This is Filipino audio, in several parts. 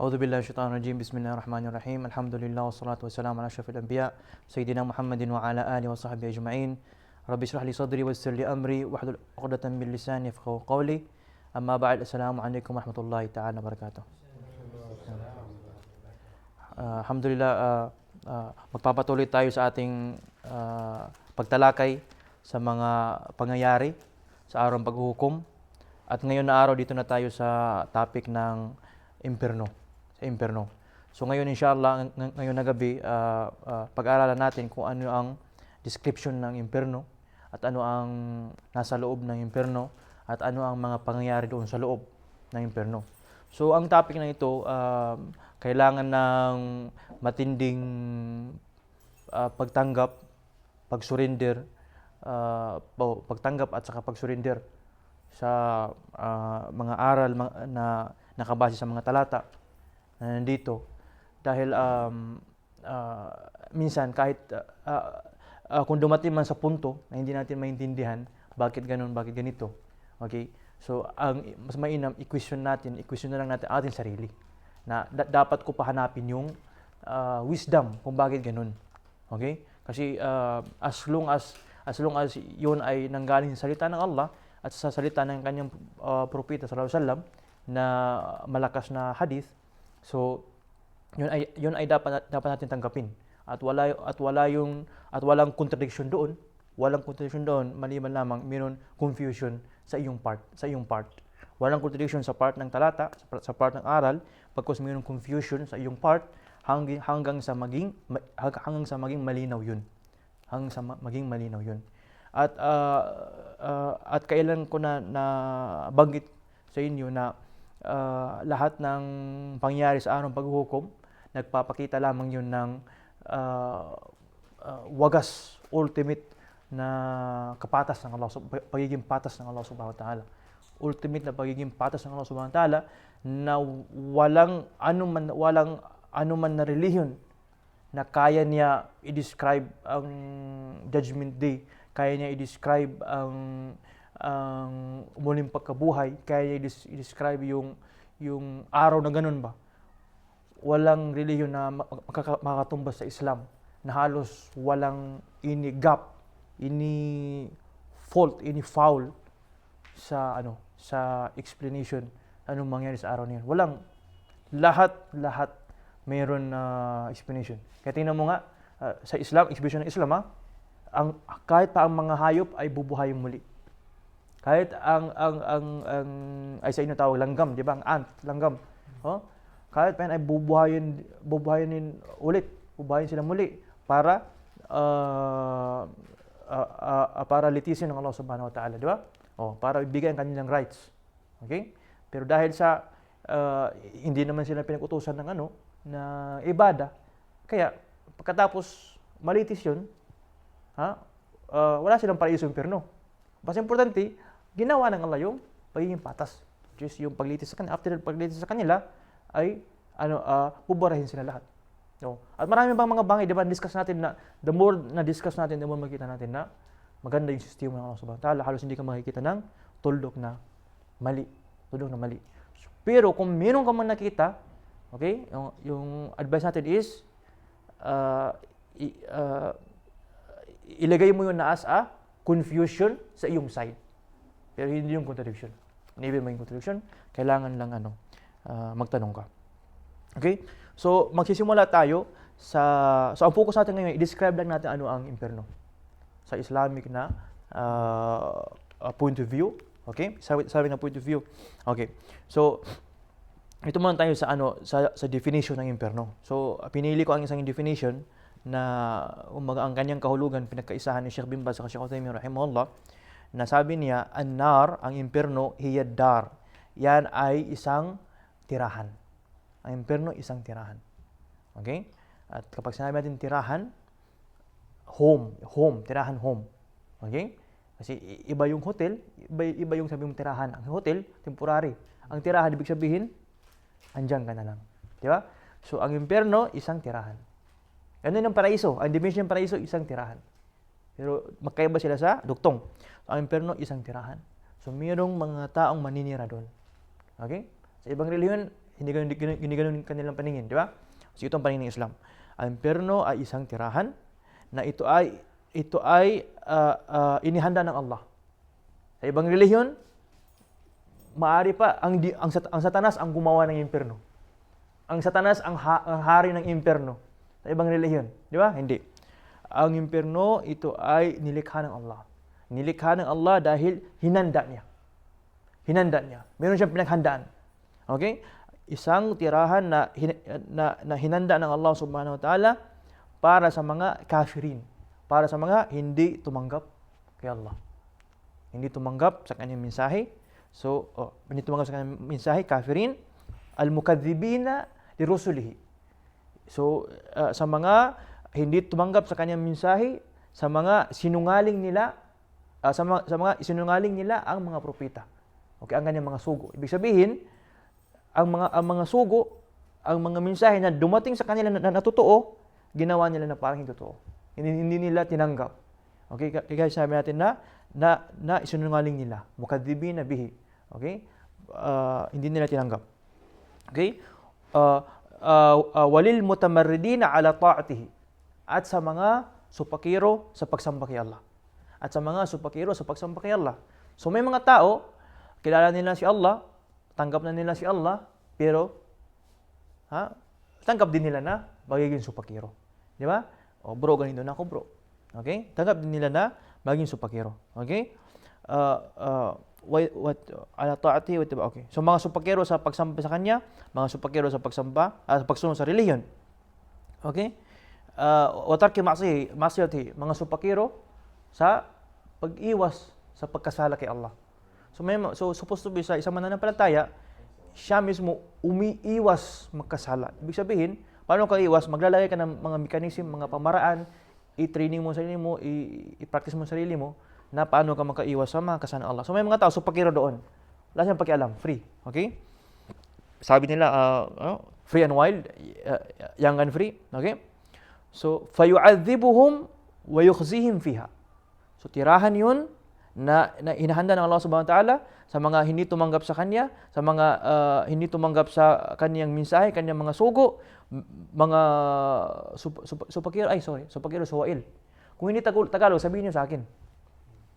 أعوذ بالله من الشيطان الرجيم بسم الله الرحمن الرحيم الحمد لله والصلاة والسلام على أشرف الأنبياء سيدنا محمد وعلى آله وصحبه أجمعين رب اشرح لي صدري ويسر لي أمري واحلل عقدة من لساني يفقهوا قولي أما بعد السلام عليكم ورحمة الله تعالى وبركاته. Alhamdulillah, magpapatuloy tayo sa ating pagtalakay sa mga pangyayari sa araw ng paghuhukom. At ngayon na araw dito na tayo sa topic ng impyerno. Sa impyerno. So ngayon inshallah, ngayon na gabi, pag-aaralan natin kung ano ang description ng impyerno at ano ang nasa loob ng impyerno at ano ang mga pangyayari doon sa loob ng impyerno. So ang topic na ito, kailangan ng matinding pagtanggap, pag-surrender, pagtanggap at saka pag-surrender sa mga aral na nakabase sa mga talata na nandito. Dahil minsan kahit kung dumating man sa punto na hindi natin maintindihan bakit ganun, bakit ganito, okay? So ang mas mainam, i-question na lang natin ating sarili na dapat ko pahanapin yung wisdom kung bakit ganun. Okay? Kasi as long as yun ay nanggaling sa salita ng Allah at sa salita ng kanyang propeta sallallahu alaihi wasallam na malakas na hadith, so yun ay dapat natin tanggapin. At walang contradiction doon. Walang contradiction doon, maliban lamang mayroon confusion sa iyong part. Walang contradiction sa part ng talata, sa part ng aral, pagkos mayroong confusion sa iyong part hanggang sa maging malinaw 'yun. Maging malinaw 'yun. At kailan ko na banggit sa inyo na lahat ng pangyayari sa araw ng paghuhukom, nagpapakita lamang 'yun ng wagas, ultimate na kapatas ng Allah, pagiging patas ng Allah subhanahu wa ta'ala. Ultimate na pagiging patas ng Allah subhanahu wa ta'ala na walang anuman na relihiyon na kaya niya i-describe ang judgment day, kaya niya i-describe ang muling pagkabuhay, kaya niya i-describe yung araw na ganun ba. Walang relihiyon na makakatumbas sa Islam na halos walang any gap, any fault, any foul sa explanation anong mangyari sa araw na yun. Walang, lahat mayroon na explanation. Kaya tingnan mo nga sa Islam, explanation ng Islam, kahit pa ang mga hayop ay bubuhayin muli. Kahit ang ay sa inyo tawag langgam, di ba? Ang ant, langgam. Oh? Kahit pa yan ay bubuhayin sila muli para litisin ng Allah subhanahu wa ta'ala, di ba? Para ibigay ang kanilang rights. Okay? Pero dahil sa hindi naman sila pinag-utusan ng na ibada, kaya pagkatapos malitis yun, wala silang paraiso impyerno. Mas importante, ginawa ng Allah yung pagiging patas. Just yung paglitis sa kanila, after paglitis sa kanila, ay buburahin sila lahat. No. At marami pang mga bangay, di ba? Discuss natin na the more na discuss natin, the more makita natin na maganda yung sistema ng Allah subhanahu wa ta'ala. Halos hindi ka makikita ng tuldok na mali. Pero kung meron ka man nakita, okay, yung advice natin is ilagay mo yun na as a confusion sa iyong side. Pero hindi yung contradiction. Hindi may contradiction, kailangan lang magtanong ka. Okay? So, magsisimula tayo so ang focus natin ngayon, i-describe lang natin ano ang impyerno sa Islamic na point of view. Okay? Sabi na point of view. Okay. So, ito muna tayo sa definition ng impyerno. So, pinili ko ang isang definition na ang kanyang kahulugan pinagkaisahan ni Sheikh Bin Baz at Sheikh Uthaymeen rahimahullah, na sabi niya, an-nar, ang impyerno, hiya dar. Yan ay isang tirahan. Ang impyerno, isang tirahan. Okay? At kapag sinabi natin tirahan, tirahan home. Okay? Kasi iba yung hotel, iba yung sabi mong tirahan. Ang hotel, temporary. Ang tirahan, ibig sabihin, andyan ka na lang. Di ba? So, ang impyerno, isang tirahan. Ano yung paraiso? Ang dimension ng paraiso, isang tirahan. Pero magkaiba sila sa duktong. So, ang impyerno, isang tirahan. So, mayroong mga taong maninira doon. Okay? Sa ibang relihiyon, Hindi ganun kanilang paningin, di ba? So ito ang paningin ng Islam. Ang impyerno ay isang tirahan na ito ay inihanda ng Allah. Sa ibang relihiyon, maari pa ang Satanas ang gumawa ng impyerno. Ang Satanas ang hari ng impyerno. Sa ibang relihiyon, di ba? Hindi. Ang impyerno ito ay nilikha ng Allah. Nilikha ng Allah dahil hinanda niya. Meron siyang pinaghandaan. Okay? Isang tirahan na hinanda ng Allah Subhanahu wa Ta'ala para sa mga kafirin, para sa mga hindi tumanggap kay Allah. Hindi tumanggap sa kanyang mensahe. So, hindi tumanggap sa kanyang mensahe, kafirin, al-mukadzibina li rusulihi. So, sa mga hindi tumanggap sa kanyang mensahe, sa mga sinungaling nila, sa mga sinungaling nila ang mga propeta. Okay, ang kanyang mga sugo. Ibig sabihin, ang mga sugo, ang mga mensahe na dumating sa kanila na totoo, ginawa nila na parang hindi totoo. Hindi nila tinanggap. Okay, kaya sabi natin na isinungaling nila, mukadzibina bihi. Okay? Hindi nila tinanggap. Okay? Walil mutamarridina ala ta'atihi. At sa mga supakiro sa pagsamba kay Allah. So may mga tao, kilala nila si Allah, tanggap na nila si Allah, pero tanggap din nila na magiging supakiro. Di ba? O bro, ganito na ako bro. Okay? Tanggap din nila na magiging supakiro. Okay? Ala ta'ati, okay. So mga supakiro sa pagsamba sa kanya, mga supakiro sa pagsamba, sa pagsunod sa relihiyon. Okay? Wa tarki ma'siyati, mga supakiro sa pag-iwas sa pagkasala kay Allah. So supposed to be sa isang mananampalataya, siya mismo umiiwas magkasala. Ibig sabihin, paano ka iwas? Maglalagay ka ng mga mekanism, mga pamaraan, i-training mo sarili mo, i-practice mo sarili mo, na paano ka makaiwas sa mga kasalanan ng Allah. So may mga tao, supakiro doon. Wala siyang pakialam, free. Okay? Sabi nila, free and wild, young and free. Okay? So, fayu'adhibuhum wa yukhzihim fiha. So tirahan yun, na hinahanda ng Allah Subhanahu wa Ta'ala sa mga hindi tumanggap sa kanya, sa mga hindi tumanggap sa kaniyang mensahe, kaniyang mga sugo, mga supakiro, suwail. Kung hindi Tagalog, sabihin niyo sa akin.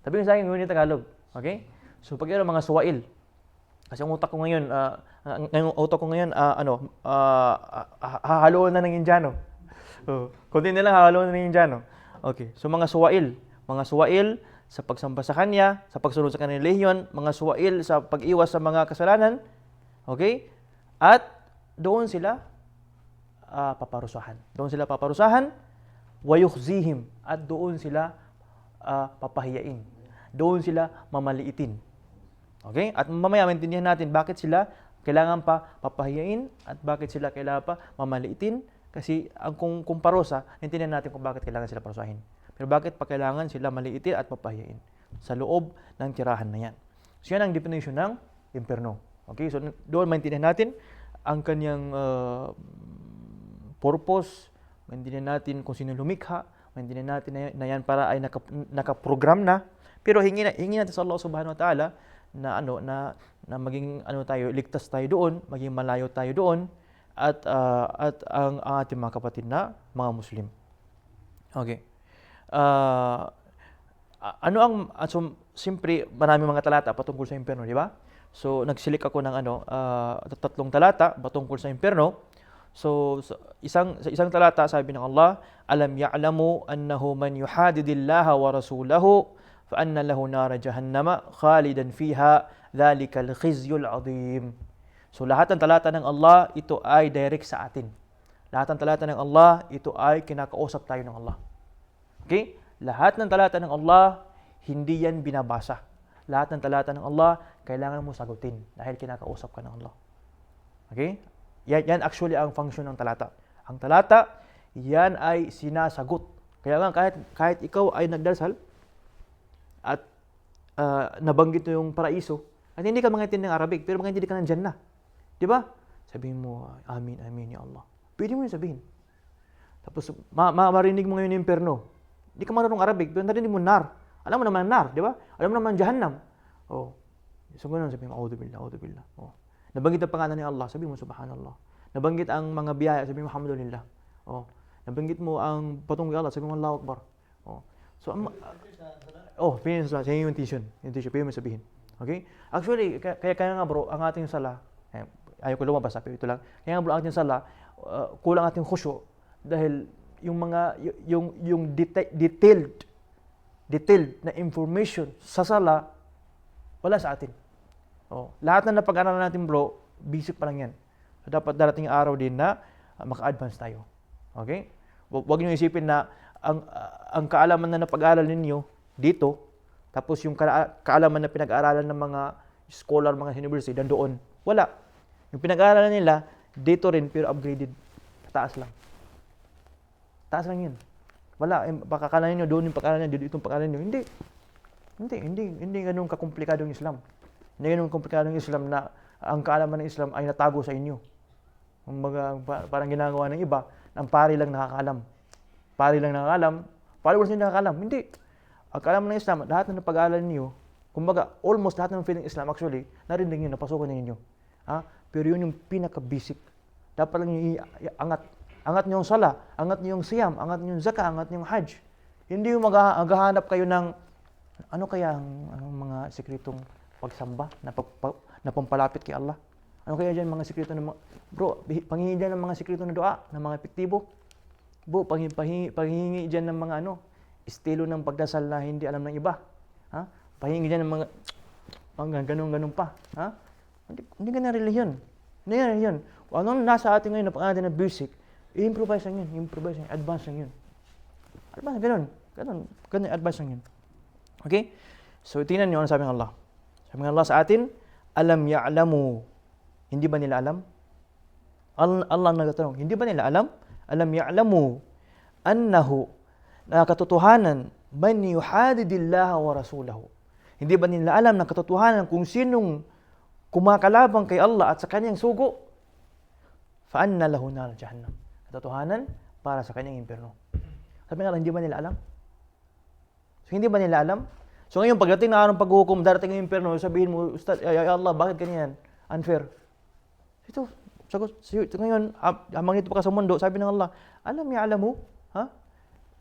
Sabihin niyo sa akin kung hindi Tagalog. Okay? Supakiro, mga suwail. Kasi ang utak ko ngayon, hahaluan na ng Indiano. Kunti nilang hahaluan na ng Indiano. Okay. So mga suwail sa pagsamba sa kanya, sa pagsunod sa kanyang relihiyon, mga suwail sa pag-iwas sa mga kasalanan, okay? At doon sila paparusahan. Wa yukhzihim, at doon sila papahiyain. Doon sila mamaliitin. Okay? At mamaya maintindihan natin bakit sila kailangan pa papahiyain at bakit sila kailangan pa mamaliitin, kasi kung parusa, intindihan natin kung bakit kailangan sila parusahin. Pero bakit pa kailangan sila maliitin at papahiyain sa loob ng tirahan na yan? So yan ang definition ng impyerno. Okay? So doon maintindihan natin ang kanyang purpose, maintindihan natin kung sino lumikha, maintindihan natin na yan para ay nakaprogram na. Pero hingi natin sa Allah Subhanahu wa Ta'ala na maging tayo, ligtas tayo doon, maging malayo tayo doon, at ang ating mga kapatid na mga Muslim. Okay. Siyempre, maraming mga talata patungkol sa impyerno, di ba? So, nagsilik ako ng 3 talata patungkol sa impyerno. So, sa isang talata, sabi ng Allah, alam ya'lamu annahu man yuhadidillaha wa rasulahu fa anna lahu nara jahannama khalidan fiha dhalikal khizyul azim. So, lahat ng talata ng Allah, ito ay direct sa atin. Lahat ng talata ng Allah, ito ay kinakausap tayo ng Allah. Okay? Lahat ng talata ng Allah, hindi yan binabasa. Lahat ng talata ng Allah, kailangan mo sagutin dahil kinakausap ka ng Allah. Okay? Yan actually ang function ng talata. Ang talata, yan ay sinasagot. Kaya nga kahit ikaw ay nagdarasal at nabanggit yung paraiso, at hindi ka mangintindihan ng Arabic, pero mangintindihan ka ng Jannah. Di ba? Sabihin mo, amin, amin ya Allah. Pwede mo yun sabihin. Tapos marinig mo ngayon yung impyerno. Hindi ka marunong Arabic, pero narinig mo nar. Alam mo naman nar, di ba? Alam mo naman Jahannam. Oh. So, ganoon sabihin mo, A'udhu billah. Oh. Nabanggit ang pangalan ni Allah, sabi mo subhanallah. Nabanggit ang mga biyaya, sabi mo alhamdulillah. Oh, nabanggit mo ang patungkol kay Allah, sabi mo Allahu Akbar. Oh. So pinin sa yung intention. Pinin mo sabihin. Okay? Actually, kaya nga bro, ang ating sala, ayaw ko lumabas, pero ito lang. Kaya nga bro, ang ating sala, kulang ating khusyu dahil yung mga yung detailed na information sa sala wala sa atin. Oh, lahat na napag-aralan natin bro, basic pa lang yan. So, dapat darating araw din na maka-advance tayo. Okay? Huwag niyo isipin na ang kaalaman na napag-aralan ninyo dito, tapos yung kaalaman na pinag-aaralan ng mga scholar, mga university, doon. Wala. Yung pinag-aaralan nila, dito rin, pero upgraded. Taas lang. Taas lang yun. Wala. Pakakalanin nyo, doon yung pag-aaralan nyo, dito yung pag-aaralan nyo. Hindi ganun kakomplikado yung Islam. Hindi ganun komplikado yung Islam na ang kaalaman ng Islam ay natago sa inyo. Parang ginagawa ng iba, ang pari lang nakakaalam. Pari lang nakakaalam, followers din nakakaalam. Hindi. Ang kaalaman ng Islam, lahat ng napag-aaralan niyo, kumbaga, almost lahat ng feeling Islam actually, narinig niyo, napasukan ninyo. Pero yun yung pinaka-basic. Dapat lang yung angat. Angat niyo yung sala, angat niyo yung siyam, angat niyo yung zakah, angat niyo yung hajj. Hindi yung maghahanap kayo ng, ano kaya ang mga sekretong pagsamba na pampalapit kay Allah? Ano kaya dyan mga sekreto ng mga, bro, panghingi dyan ng mga sekreto na dua, ng mga epektibo. Bro, panghingi dyan ng mga estilo ng pagdasal na hindi alam ng iba. Pahingi dyan ng mga ganun pa. Hindi ka na relihiyon. Hindi ka na relihiyon. Ano nasa atin ngayon na pang-atin na basic, i-improvise lang yun, advance lang yun. Advance, ganun, advance lang yun. Okay? So, tingnan nyo ano sabi ng Allah. Sabi ng Allah sa atin, alam ya'lamu. Hindi ba nila alam? Allah nagtatanong, hindi ba nila alam? Alam ya'lamu annahu na katotohanan man yuhadidillah wa rasulahu. Hindi ba nila alam na katotohanan kung sinong kumakalabang kay Allah at sa kanyang sugo? Fa anna lahu nar jahannam. Katotohanan para sa kanyang impyerno. Sabi nga, hindi ba nila alam? So, hindi ba nila alam? So, ngayon, pagdating na araw ng paghuhukom, darating ang impyerno, sabihin mo, Ustad, ya Allah, bakit ganyan? Unfair. Ito, sagot. Ngayon, habang dito pa ka sa mundo, sabi ng Allah, alam mo?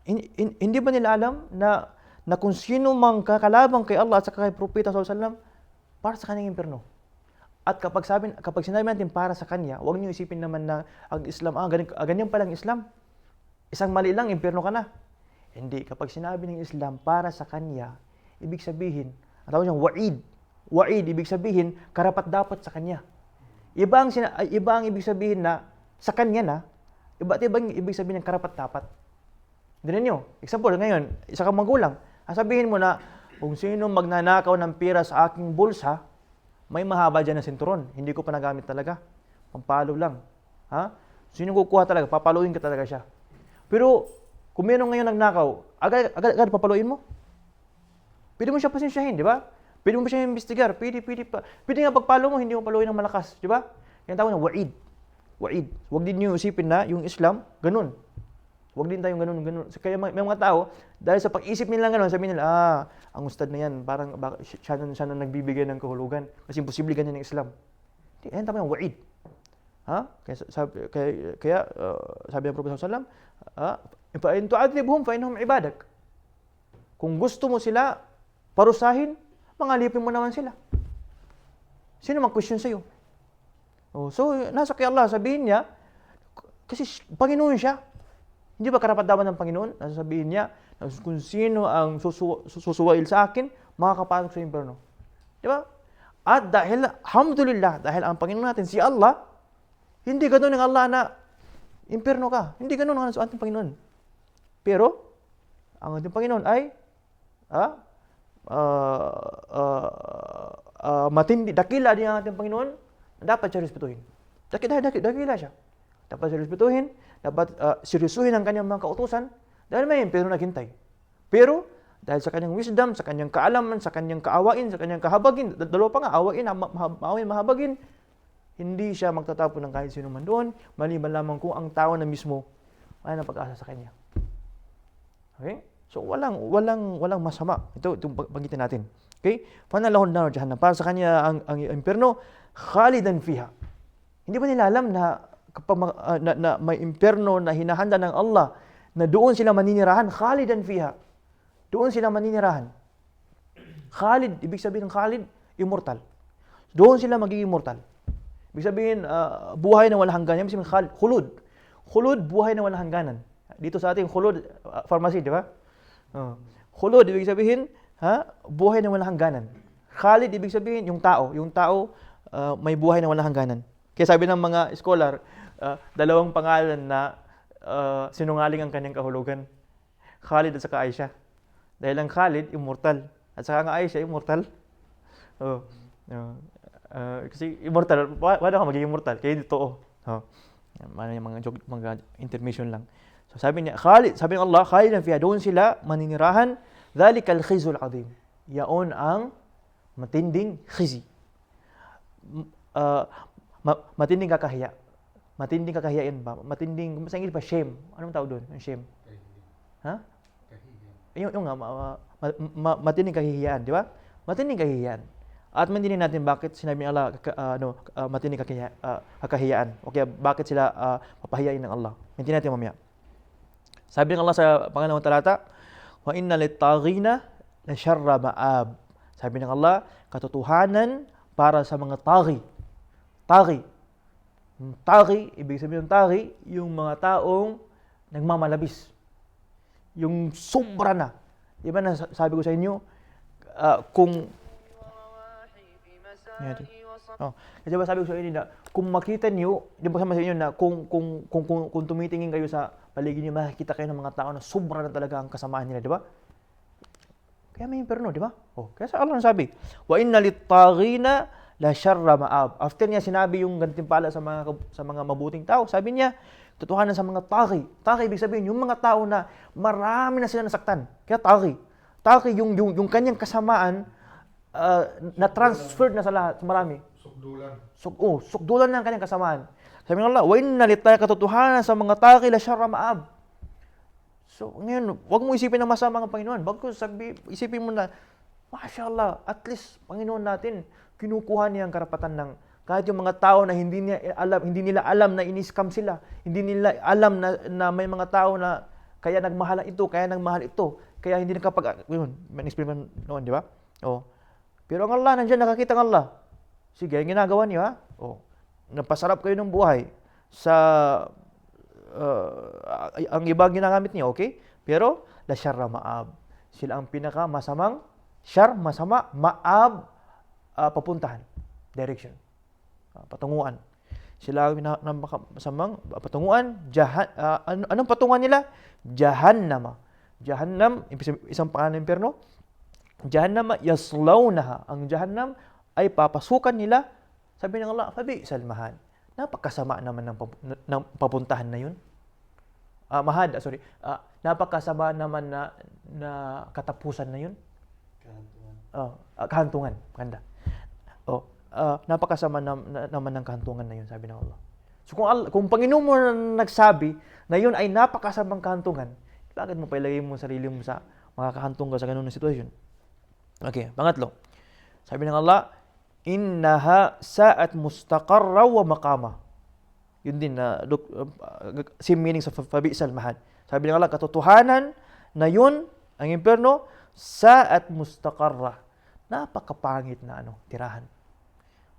Hindi ba nila alam na kung sino mang kakalabang kay Allah at sa kay Propeta SAW, para sa kanyang impyerno? At kapag sinabi natin para sa kanya, huwag niyo isipin naman na ang Islam, ganyan palang Islam. Isang mali lang, impyerno ka na. Hindi. Kapag sinabi ng Islam para sa kanya, ibig sabihin, ang tawag niyang wa'id. Wa'id, ibig sabihin, karapat-dapat sa kanya. Iba ang ibig sabihin na sa kanya na, iba ang ibig sabihin ng karapat-dapat. Ganun nyo. Example, ngayon, isa kang magulang. Sabihin mo na, kung sino magnanakaw ng pera sa aking bulsa, may mahaba dyan na sinturon. Hindi ko pa nagamit talaga. Pampalo lang. Sino kukuha talaga? Papaluin ka talaga siya. Pero, kung meron ngayon nagnakaw, agad papaluin mo? Pwede mo siya pasensyahin, di ba? Pwede mo siya imbestigar. Pwede pa. Pwede nga pagpalo mo, hindi mo paluin ng malakas, di ba? Yan tawag na wa'id. Wa'id. Huwag din niyo isipin na yung Islam, ganun. Huwag din tayong ganun. Kaya may mga tao, dahil sa pag-isip nila ganun, sabihin nila, ang ustad na yan, parang siya na nagbibigay ng kahulugan. Kasi imposible ganyan ng Islam. Yan tawag na wa'id. Kaya sabi ng Propeta sallallahu alaihi wasallam, fa in tu'adhibhum fa innahum ibadak. Kung gusto mo sila parusahin, mangalipin mo naman sila. Sino mag-question sa'yo? So, nasa kay Allah, sabihin niya, kasi Panginoon siya. Hindi ba karapat-dapat ng Panginoon? Sabihin niya, kung sino ang susuwail sa akin, makakapasok sa impyerno. Di ba? At dahil, alhamdulillah, dahil ang Panginoon natin, si Allah, hindi ganoon ng Allah na impyerno ka. Hindi ganoon ang ating Panginoon. Pero, ang ating Panginoon ay matindi, dakila din ang ating Panginoon, dapat siya respetuhin. Dakila siya. Dapat siya respetuhin, dapat seryosuhin ang kanyang mga kautusan, dahil may impyerno naghintay. Pero, dahil sa kanyang wisdom, sa kanyang kaalaman, sa kanyang kaawain, sa kanyang kahabagin, dalawa pa nga, awain, mahabagin, hindi siya magtatapon ng kahit sino man doon, maliban lamang kung ang tao na mismo ay napag-asa sa kanya. Okay? So, walang masama. Ito banggitin natin. Okay? Panalahon na jahannam. Para sa kanya ang impyerno, khalidan fiha. Hindi ba nila alam na kapag na may impyerno na hinahanda ng Allah na doon sila maninirahan, khalidan fiha. Doon sila maninirahan. Khalid, ibig sabihin ng Khalid, immortal. Doon sila magiging immortal. Ibig sabihin, buhay na walang hangganan. Ibig sabihin, Khalid, khulud. Khulud, buhay na walang hangganan. Dito sa ating khulud, pharmacy, di ba? Khulud, ibig sabihin, buhay na walang hangganan. Khalid, ibig sabihin, yung tao. Yung tao, may buhay na walang hangganan. Kaya sabi ng mga scholar, dalawang pangalan na sinungaling ang kanyang kahulugan. Khalid at saka Aisha. Dahil ang Khalid, immortal. At saka ang Aisha, immortal. Kasi immortal, wala ka magiging immortal. Kaya dito, mga intermission lang. So sabi niya, Khalid, sabi ng Allah, khalidan fiha, doon sila maninirahan, dhalikal khizul azim. Yaon ang matinding khizi. Matinding kakahiya. Matinding kakahiyan ba? Matinding, sa English ba, shame. Anong tawag doon? Shame. Yung nga, matinding kahihiyaan, di ba? Matinding kahihiyaan. At maintindihan natin bakit sinabi ni Allah matinding kakahiyaan. Okay, bakit sila papahiyain ng Allah? Maintindihan natin mamaya. Sabi ng Allah sa pangalawang talata, wa inna lit-taghina la syarra ma'ab. Sabi ng Allah, katotohanan para sa mga taghi. Taghi, ibig sabihin ng taghi, yung mga taong nagmamalabis. Yung sobra na. Di ba sabi ko sa inyo, kung kasi ba sabi ko sa inyo na kung makita niyo, di ba sabi sa inyo na kung tumitingin kayo sa paligid niyo, makikita kayo ng mga tao na sobra na talaga ang kasamaan nila, di ba? Kaya may impyerno, di ba? Kaya sa Allah sabi, wa inna lit-taghina la syarra ma'ab. After niya sinabi yung gantimpala sa mga mabuting tao, sabi niya, totohanan sa mga taghi. Taghi ibig sabihin yung mga tao na marami na sila nasaktan. Kaya taghi. Taghi yung kanyang kasamaan na transferred na sa lahat, marami. Sukdulan. Sukdulan na ang kanyang kasamaan. Sabi ng Allah, wa inna litaya katotohanan sa mga taghi la syarra ma'ab. So, ngayon, wag mo isipin ng masama ang Panginoon. Bagkus isipin mo na, mashallah, at least Panginoon natin kinukuha niya ang karapatan ng kahit yung mga tao na hindi nila alam na ini-scam sila, hindi nila alam na may mga tao na kaya nagmahal ito, kaya hindi yun, may experiment noon, di ba? Pero ang Allah, nandiyan, nakakita ng Allah. Sige, ang ginagawa niyo, napasarap kayo ng buhay sa ang iba ginagamit niya, okay? Pero la syarra ma'ab. Sila ang pinaka masama, ma'ab, papuntahan, direction, patunguan. Sila ang masamang patunguan, anong patunguan nila? Jahannama. Jahannam, isang pangalan ng impyerno. Jahannama yaslawnaha. Ang Jahannam ay papasukan nila. Sabi ng Allah, fabi'sal mahad. Napakasama naman ng papuntahan na yun. Napakasama naman na katapusan na yun. Kahantungan. Maganda. Napakasama naman ng kahantungan na yun, sabi ng Allah. So kung Panginoon mo nagsabi na yun ay napakasamang kahantungan, bakit mo pailagay mo sarili mo sa makakahantong ka sa ganun na sitwasyon? Okay, pangatlo. Sabi ng Allah, innaha sa'at mustaqarra wa maqama. Yun din na same meaning sa fabi'sal mahad. Sabi ng Allah, katotohanan na yun, ang impyerno, sa'at mustaqarra. Napakapangit na tirahan.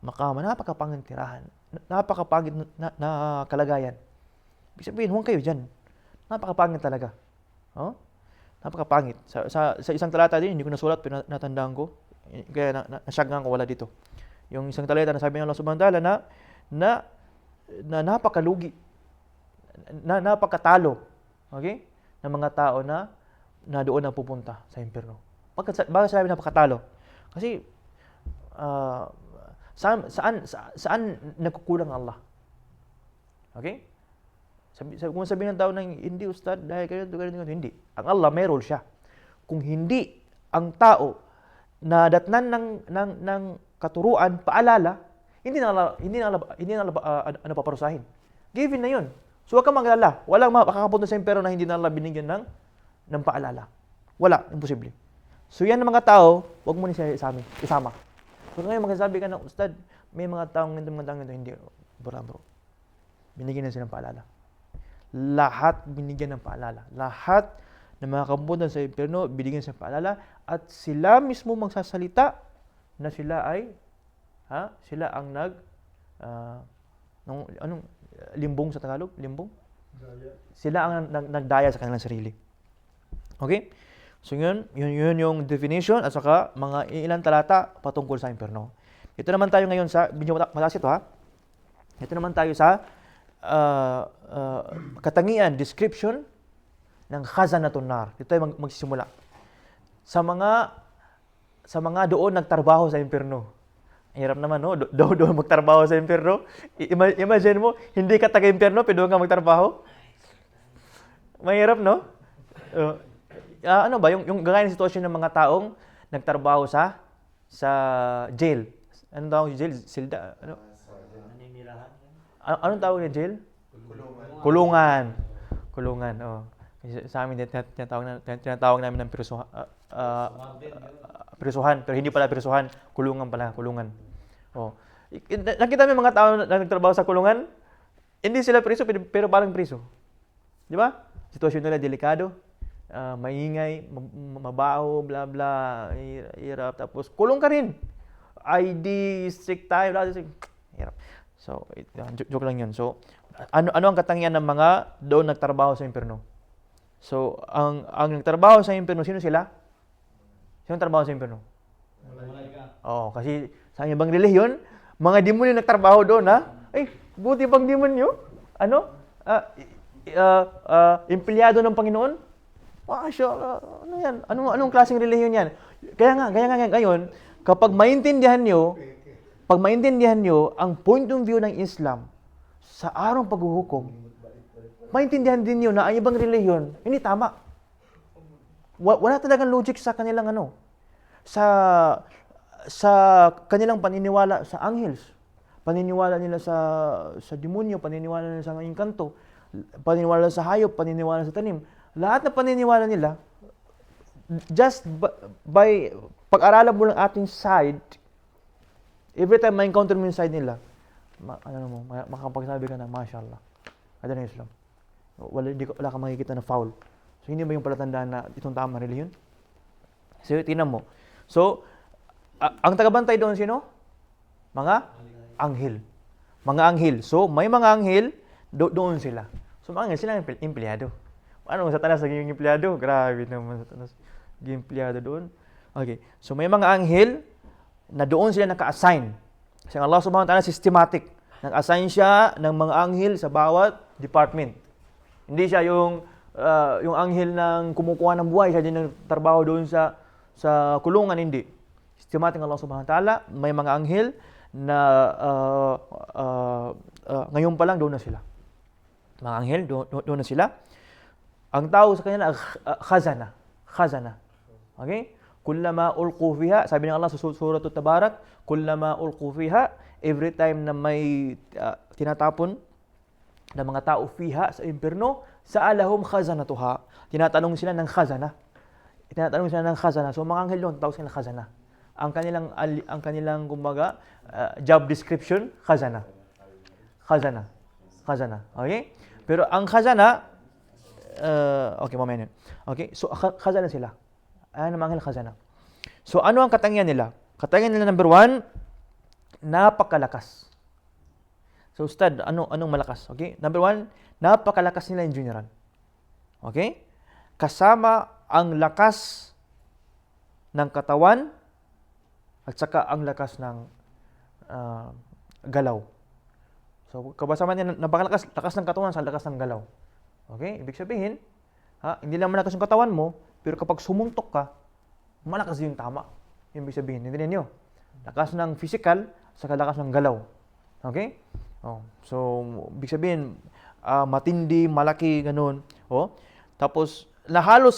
Maqama, napakapangit tirahan. Napakapangit na kalagayan. Ibig sabihin, huwag kayo dyan. Napakapangit talaga. Napakapangit. Sa isang talata din, hindi ko nasulat, pero natandaan ko. Kaya nasyagang ko wala dito. Yung isang talata na sabi ng Allah subhanahu wa ta'ala na napakalugi, na napakatalo, okay? Ng mga tao na doon na pupunta sa impyerno. Bakit sabi napakatalo? Kasi saan nagkukulang Allah? Okay? Kung sabihin ng tao na hindi ustad dahil ganito, hindi. Ang Allah may role siya. Kung hindi ang tao na datnan ng katuruan, paalala, hindi na Allah paparusahin. Given na 'yun. So huwag kang magalala. Walang makakapunta sa impyerno na hindi na Allah binigyan ng paalala. Wala, imposible. So yan ang mga tao, huwag mo na siya isama. Kung ngayon magsasabi ka ng, Ustad, may mga taong ganito, hindi. Bro. Binigyan na silang paalala. Lahat binigyan ng paalala. Lahat ng mga kabutan sa impyerno, binigyan sa paalala. At sila mismo magsasalita na sila sila ang limbong sa Tagalog? Limbong? Sila ang nagdaya sa kanilang sarili. Okay? So yun yung definition at saka mga ilang talata patungkol sa impyerno. Ito naman tayo ngayon sa, medyo mataas ito Ito naman tayo sa katangian, description ng khazanatun nar. Dito tayo magsisimula. Sa mga doon nagtrabaho sa impyerno. Hirap naman, no? Doon magtrabaho sa impyerno. Imagine mo, hindi ka taga-impyerno, pero doon ka magtrabaho. Mahirap, no? Ano ba, yung gaya ng sitwasyon ng mga taong nagtrabaho sa jail. Anong tawag sa jail? Silda? Ano? Anong tawag na jail? Kulungan, oh. Sa amin, tinatawag namin ng prisuhan, pero hindi pala prisuhan, kulungan pala. Oh. Nakita mo yung mga tao na nagtrabaho sa kulungan? Hindi sila priso, pero parang priso. Di ba? Sitwasyon nila delikado, maingay, mabaho, bla bla, hirap. Tapos kulong ka rin. ID, strict tayo, hirap. So, joke lang yun. So, ano ang katangian ng mga doon nagtrabaho sa impyerno? So, ang nagtrabaho sa impyerno, sino sila? Sino trabaho sa impyerno? Kasi sa ibang relihiyon, mga demonyo nagtrabaho doon, buti pang demonyo? Empleyado ng Panginoon? Ano yan? Anong klaseng relihiyon yan? Kaya nga ngayon, kapag maintindihan nyo ang point of view ng Islam sa araw ng paghuhukom, maintindihan din nyo na ang ibang relihiyon, hindi tama. Wala talagang logic sa kanilang sa kanilang paniniwala sa angels, paniniwala nila sa demonyo, paniniwala nila sa mga engkanto, paniniwala sa hayop, paniniwala sa tanim. Lahat na paniniwala nila, just by pag-aralan mo ng ating side, every time ma-encounter mo yung side nila, makakapagsabi ka na, mashallah, ada na Islam. Wala kang makikita na foul. So, hindi ba yung palatandaan na itong tama relihiyon? So, tingnan mo. So, ang tagabantay doon sino? Mga anghel. Mga anghel. So, may mga anghel, doon sila. So, mga anghel, sila ang empleyado. Ano, Satanas naging empleyado? Grabe naman, Satanas. Naging empleyado doon. Okay. So, may mga anghel na doon sila naka-assign. Kasi Allah subhanahu wa ta'ala systematic. Nag-assign siya ng mga anghel sa bawat department. Hindi siya yung anghel ng kumukuha ng buhay, siya din nagtrabaho doon sa kulungan, hindi. Systematic ng Allah subhanahu wa ta'ala, may mga anghel na ngayon pa lang doon na sila. Mga anghel, doon na sila. Ang tao sa kanila, khazana. Okay? Kullama ulqu fiha, sabi ng Allah sa surah At-Tabarak, kullama ulqu fiha, every time na may tinatapon na mga tao fiha sa impyerno, sa'alahum khazanatuha. Tinatanong sila ng khazana. So mga anghel doon, tawag sila khazana. Ang kanilang kumbaga job description, khazana. Okay? Pero ang khazana, okay, mamaya. Okay? So khazana sila. Ayan ang mga anghel, khazana. So ano ang katangian nila? Katangian nila number 1, napakalakas. So, Ustad, anong malakas? Okay? Number 1, napakalakas nila in general. Okay? Kasama ang lakas ng katawan at saka ang lakas ng galaw. So, kasama niya napakalakas, lakas ng katawan sa lakas ng galaw. Okay? Ibig sabihin, hindi lang malakas yung katawan mo, pero kapag sumuntok ka, malakas yung tama. Ibig sabihin, hindi niyo. Lakas ng physical, saka lakas ng galaw. Okay? So, ibig sabihin, matindi, malaki, ganun. Tapos, halos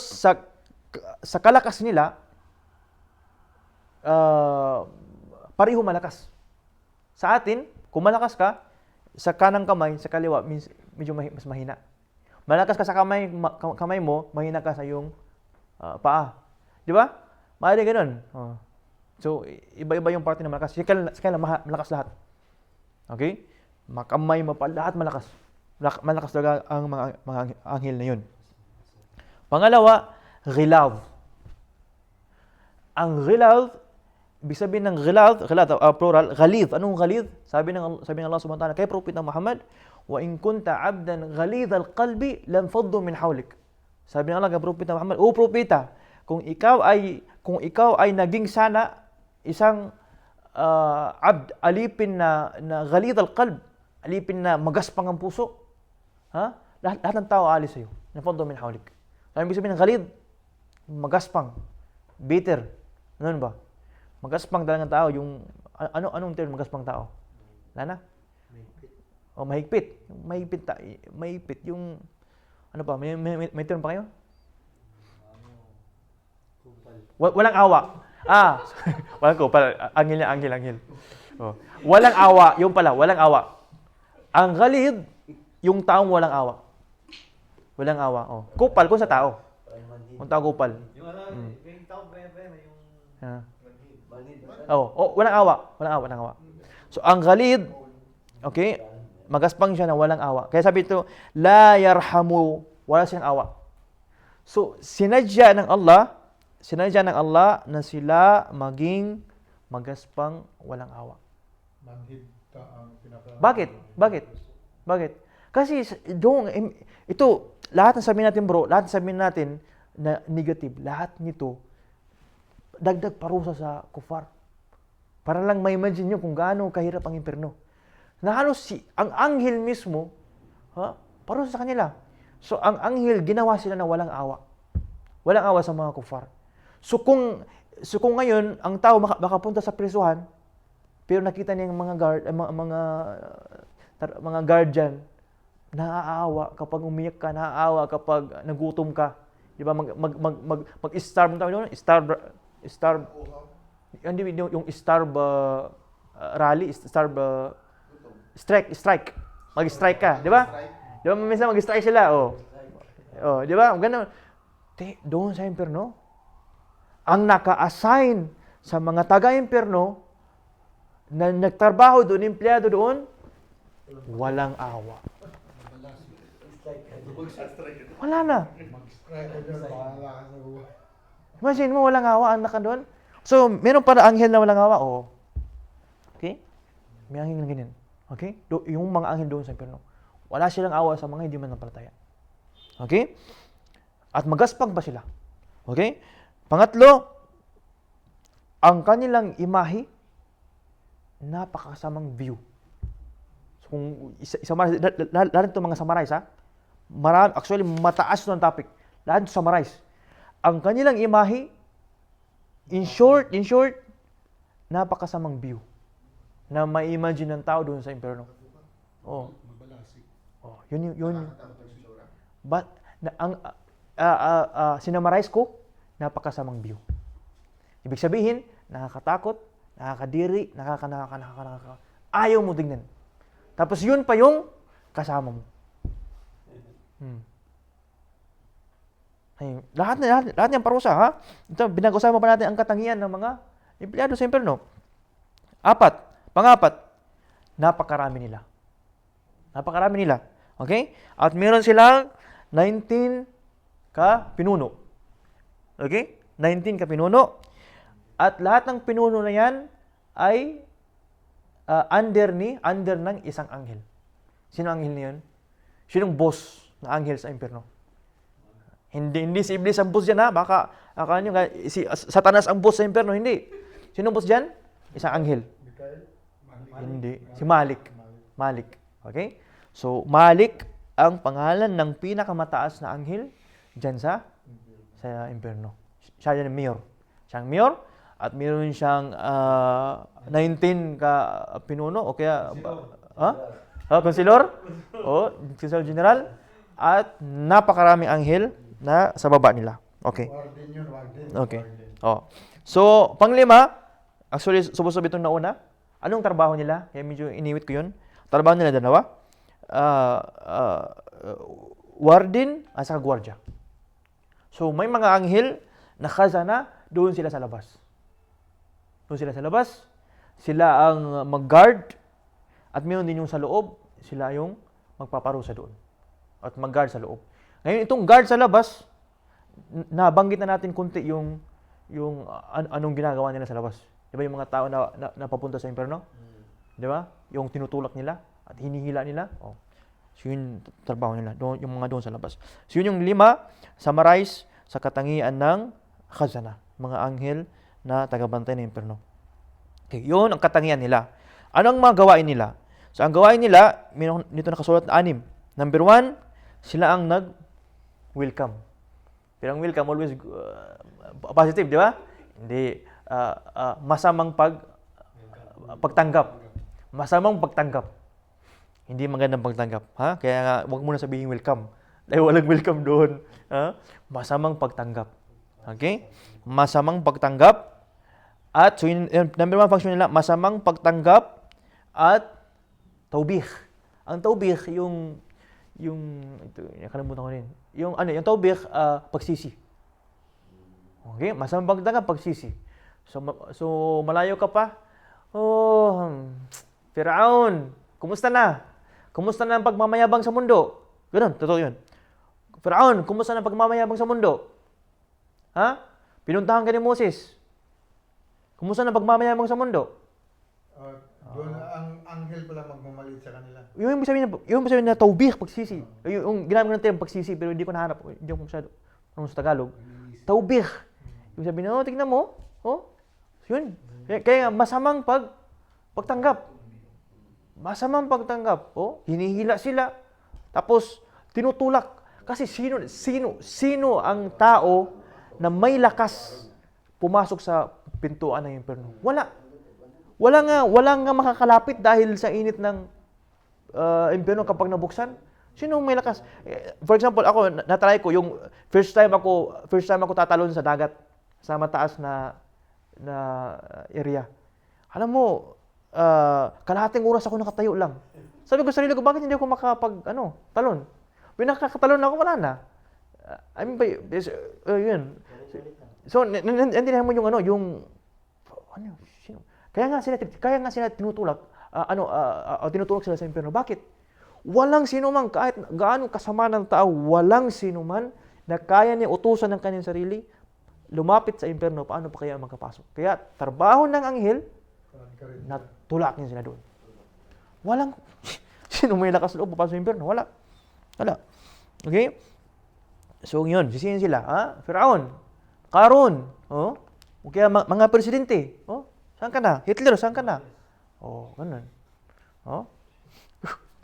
sa kalakas nila, pareho malakas. Sa atin, kung malakas ka, sa kanang kamay, sa kaliwa, medyo mas mahina. Malakas ka sa kamay mo, mahina ka sa iyong paa. Di ba? Maaari ganun. So, iba-iba yung parte na malakas. Si Kyle malakas lahat. Okay? Makamay, lahat malakas. Malakas talaga ang mga anghel na yun. Pangalawa, ghilaw. Ang ghilaw, ibig sabihin ng ghilaw, plural, ghalidh. Anong ghalidh? Sabi ng Allah subhanahu wa ta'ala kay Propeta Muhammad, wa in kunta 'abdan ghalidh al-qalbi lam faddu min hawlik. Sabi ng Allah kay Propeta Muhammad, o propeta, kung ikaw ay naging sana isang abd, alipin na ghalidh al-qalb, alipin na magaspang ang puso, lahat ng tao aalis sa'yo. Lam faddu min hawlik. Sabi ibig sabihin ng ghalidh, magaspang, bitter. Ano ba? Magaspang talagang tao, yung anong term magaspang tao? Lana? Mahigpit. Mahigpit yung ano pa? May term pa kayo? Walang awa. Walang kupal. Anghel. Walang awa, yung pala, walang awa. Ang ghalid, yung taong walang awa. Walang awa. Kupal kung sa tao. Kung tao kupal. Yung tao walang awa. So ang ghalid, okay, magaspang siya na walang awa. Kaya sabi ito, la yarhamu, wala siyang awa. So sinadya ng Allah na sila maging magaspang walang awa. Bakit? Kasi ito, lahat ng sabihin natin bro, lahat ng sabihin natin na negative, lahat nito dagdag parusa sa kufar. Para lang ma-imagine nyo kung gaano kahirap ang impyerno. Na halos ang anghel mismo, parusa sa kanila. So ang anghel, ginawa sila na walang awa. Walang awa sa mga kufar. So kung ngayon, ang tao makapunta sa prisuhan, pero nakita niya yung mga guardian, naaawa kapag umiyak ka, naaawa kapag nagutom ka. Di ba? Mag-starve ng tao, starve. Hindi yung starve rally, starve strike. Mag-strike ka, di ba? Di ba minsan mag-strike sila, di ba? Ganun. Doon sa impyerno, ang naka-assign sa mga taga-impyerno na nagtrabaho doon, empleyado doon, walang awa. Wala na. Imagine mo, walang awa ang naka doon. So, meron para anghel na walang awa? Okay? May anghel na ganyan. Okay? Yung mga anghel doon sa impyerno. Wala silang awa sa mga hindi manampalataya. Okay? At magaspang pa sila. Okay? Pangatlo, ang kanilang imahe, napakasamang view. So, kung lahat ito mga summarize, marami, actually, mataas ito ang topic. Lahat ito summarize. Ang kanilang imahe, in short, napakasamang view na ma-imagine ng tao doon sa impyerno. Yun. But sinamarize ko, napakasamang view. Ibig sabihin, nakakatakot, nakakadiri, ayaw mo tingnan. Tapos yun pa yung kasama mo. Lahat ng parusa, Ito, binag-usapan pa natin ang katangian ng mga empleyado sa impyerno. Pangapat, napakarami nila. Okay? At meron silang 19 ka pinuno. Okay? 19 ka pinuno. At lahat ng pinuno na yan ay under ng isang anghel. Sino ang anghel na yun? Sinong boss na anghel sa impyerno? Hindi si Iblis ang boss dyan, Baka si Satanas ang boss sa impyerno. Hindi. Sinong boss dyan? Isang anghel. Hindi. Si Malik. Okay? So, Malik ang pangalan ng pinakamataas na anghel dyan sa impyerno. Siya yan ang mayor. Siya ang mayor at meron siyang 19 ka pinuno o kaya konsilor konsilor general at napakaraming anghel na sa baba nila. Okay. Okay. So, panglima, actually subos itong nauna. Anong trabaho nila? Kaya medyo iniwit ko 'yun. Trabaho nila dalawa. Warden at saka gwardiya. So, may mga anghel na khazana, doon sila sa labas. Doon sila sa labas. Sila ang mag-guard. At mayroon din yung sa loob. Sila yung magpaparusa doon. At mag-guard sa loob. Ngayon, itong guard sa labas, nabanggit na natin kunti yung anong ginagawa nila sa labas. Di ba yung mga tao na papunta sa impyerno? Di ba? Yung tinutulak nila at hinihila nila. Oh. So yun trabaho nila, yung mga doon sa labas. So yun yung 5, summarize sa katangian ng khazana, mga anghel na tagabantay ng impyerno. Okay, yun ang katangian nila. Ano ang mga gawain nila? So ang gawain nila, nito nakasulat na 6. Number 1, sila ang nag-welcome. Pero ang welcome always positive, di ba? Hindi masamang pagtanggap. Masamang pagtanggap. Hindi magandang pagtanggap, ha? Kaya nga wag mo na sabihin welcome. Dahil walang welcome doon, ha? Masamang pagtanggap. Okay? Masamang pagtanggap. At so yung number 1 function nila, masamang pagtanggap at taubih. Ang taubih yung ito, nakalimutan ko rin. Yung taubih, pagsisi. Okay? Masamang pagtanggap, pagsisi. So malayo ka pa. Oh, Firaun, kumusta na? Kumusta na ang pagmamayabang sa mundo? Ganun, totoo yun. Firaun, kumusta na ang pagmamayabang sa mundo? Ha? Pinuntahan ka ni Moses. Kumusta na ang pagmamayabang sa mundo? Doon ang anghel pala magmamalit sa kanila. Yung sabihin na taubih, pagsisi. Yung ginamit ng term pagsisi, pero hindi ko nahanap. Hindi ko masyado sa Tagalog. Taubih. Yung sabihin na, tignan mo. Oh, yun. Kaya masamang pagtanggap. Masamang pagtanggap. Oh, hinihila sila. Tapos tinutulak. Kasi sino ang tao na may lakas pumasok sa pintuan ng impyerno? Wala. Wala nga makakalapit dahil sa init ng impyerno kapag nabuksan. Sino may lakas? For example, ako natry ko yung first time ako tatalon sa dagat sa mataas na area. Alam mo, kalahating oras ako nakatayo lang. Sabi ko sa sarili ko, bakit hindi ako talon? Pinakakatalon ako, wala na. Yun. So, nandiyan mo sino? Kaya nga sila tinutulak, tinutulak sila sa impyerno. Bakit? Walang sino man, kahit gaano kasama ng tao, walang sino man na kaya niya utusan ng kanyang sarili, lumapit sa impyerno, paano pa kaya magkapasok? Kaya, trabaho ng anghel, na tulakin sila doon. Walang, sino may lakas loob, papasok sa impyerno? Wala. Okay? So, yun, sisihin sila. Firaun, Karun, o kaya mga presidente, saan ka na? Hitler, saan ka na? Ganun.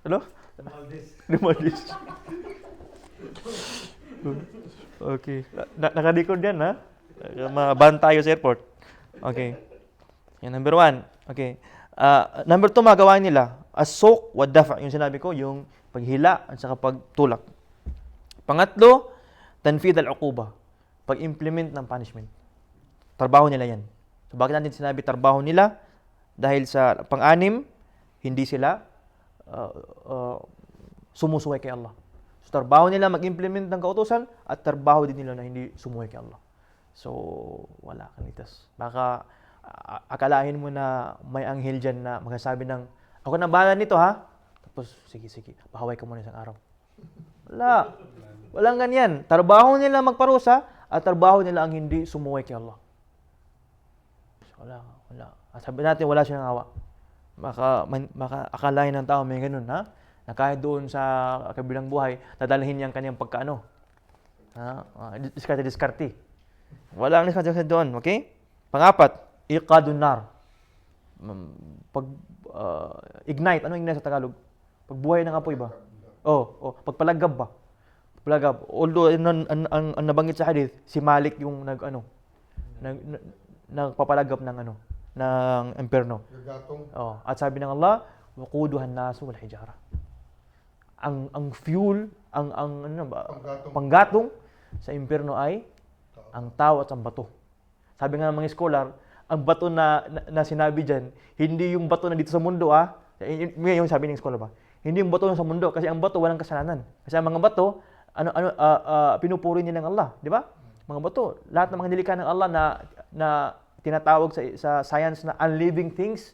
Ano? Maldives. Okay. Nakadikod yan, ha? Maban tayo sa airport. Okay. Yan, number 1. Okay. Number 2, magawain nila. As-suq wa dafa. Yung sinabi ko, yung paghila at saka pagtulak. Pangatlo, tanfid al-uquba. Pag-implement ng punishment. Trabaho nila yan. So, bakit natin sinabi trabaho nila? Dahil sa pang-anim, hindi sila sumusuway kay Allah. So, trabaho nila mag-implement ng kautusan at trabaho din nila na hindi sumuway kay Allah. So, wala kang litas. Baka akalain mo na may anghel dyan na magsasabi ng, ako na bahala nito, ha? Tapos, sige, pahaway ka muna isang araw. Wala. Walang ganyan. Trabaho nila magparusa at trabaho nila ang hindi sumuway kay Allah. So, wala. At sabi natin, wala siyang awa. Maka akalain ng tao may ganun, ha? Na kahit doon sa kabilang buhay, dadalhin niya ang kanyang pagkaano. Diskarte. Wala ang diskarte doon, okay? Pangapat, iqadun nar. Ignite. Ano ignite sa Tagalog? Pagbuhay ng apoy ba? Pagpalagab ba? Pagpalagab. Although, ang nabanggit sa hadith, si Malik yung nagpapalagab ng impyerno. At sabi ng Allah, waquduhan nasu wal hijara. Ang fuel, panggatong sa impyerno ay ang tao at ang bato. Sabi nga ng mga scholar, ang bato na sinabi diyan, hindi yung bato na dito sa mundo, yung sabi ng scholar ba? Hindi yung bato sa mundo kasi ang bato walang kasalanan. Kasi ang mga bato, pinupuri nila ng Allah, di ba? Mga bato, lahat ng mga nilikha ng Allah na tinatawag sa science na unliving things,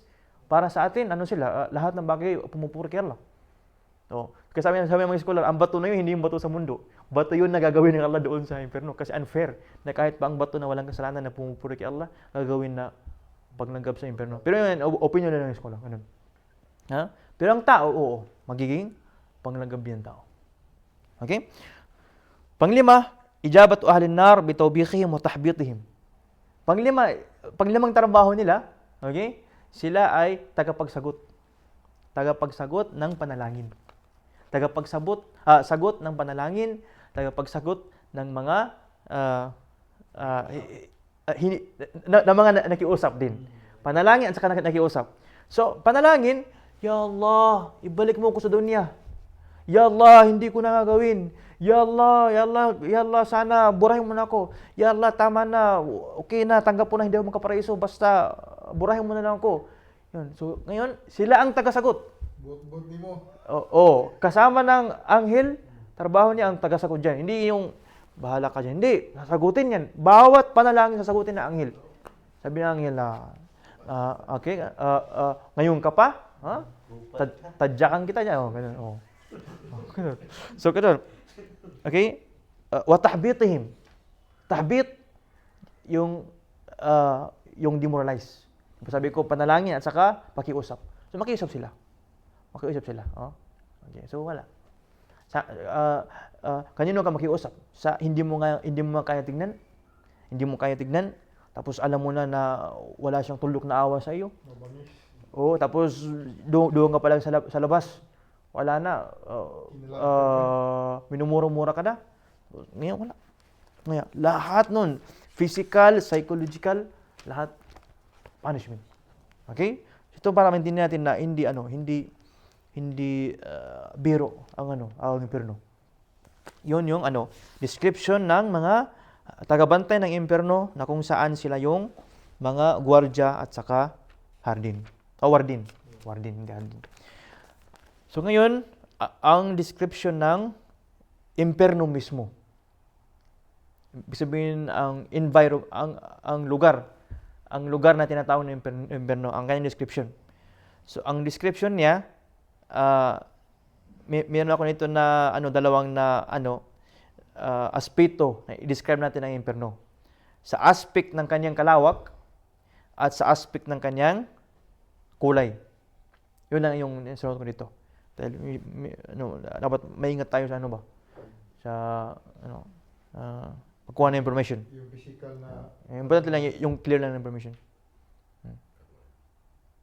para sa atin, ano sila, lahat ng bagay pumupuri kay Allah. Oh, kasi sabi ng mga scholar, ang bato na yun, hindi yung bato sa mundo. Bato yun na gagawin ng Allah doon sa impyerno. Kasi unfair na kahit pa ang bato na walang kasalanan na pumupuri kay Allah, gagawin na paglanggap sa impyerno. Pero yun, opinion na ng scholar. Ganun. Ha? Pero ang tao, oo, magiging panglanggap din ang tao. Okay? Panglima, ijabatu ahlin nar bitawbikhihim wa tahbitihim. Panglimang trabaho nila, okay? Sila ay tagapagsagot. Tagapagsagot ng panalangin. Sagot ng panalangin, tagapagsagot ng mga mga nakiusap din. Panalangin at saka nakiusap. So, panalangin, Ya Allah, ibalik mo ko sa dunya. Ya Allah, hindi ko na gagawin. Ya Allah, Ya Allah, Ya Allah, sana burahin mo na ako. Ya Allah, tama na, okay na, tanggap ko na, hindi ako magkaparaiso, basta burahin mo na lang ako. Yun. So, ngayon, sila ang tagasagot. But ni mo. Oo, kasama ng anghel, trabaho niya ang tagasagot dyan. Hindi yung, bahala ka dyan. Hindi, sasagutin yan. Bawat panalangin sasagutin ng anghel. Sabi ng anghel na, okay, ngayon ka pa? Ha? Tadyakan kita dyan. Oh, ganun. Oh. Ganun. So, ganun. Okay? Wa tahbitihim. Tahbit, yung demoralize. Sabi ko, panalangin at saka pakiusap. So, makiusap sila. Oh. Okay, so wala. Kanino ka makiusap? Sa hindi mo kaya tignan? Hindi mo kaya tignan? Tapos alam mo na wala siyang tulok na awa sa iyo. Oo, tapos doon ka pa lang sa labas. Wala na. Minumura-mura ka na. Ngayon wala. Ngayon, lahat nun, physical, psychological, lahat punishment. Okay? Ito para maintindihan natin na hindi biro ang impyerno. Yun yung description ng mga tagabantay ng impyerno na kung saan sila yung mga gwardiya at saka hardin. Wardin. Hindi hardin. So ngayon, ang description ng impyerno mismo. Ibig sabihin ang lugar na tinatawag ng impyerno, ang kanyang description. So ang description niya, meron ako nito na dalawang aspeto na i-describe natin ang impyerno. Sa aspect ng kanyang kalawak at sa aspect ng kanyang kulay. Yun lang yung sinunod ko dito. Dahil dapat maingat tayo sa pagkuha ng information. Yung physical na importante lang yung clear lang ng information.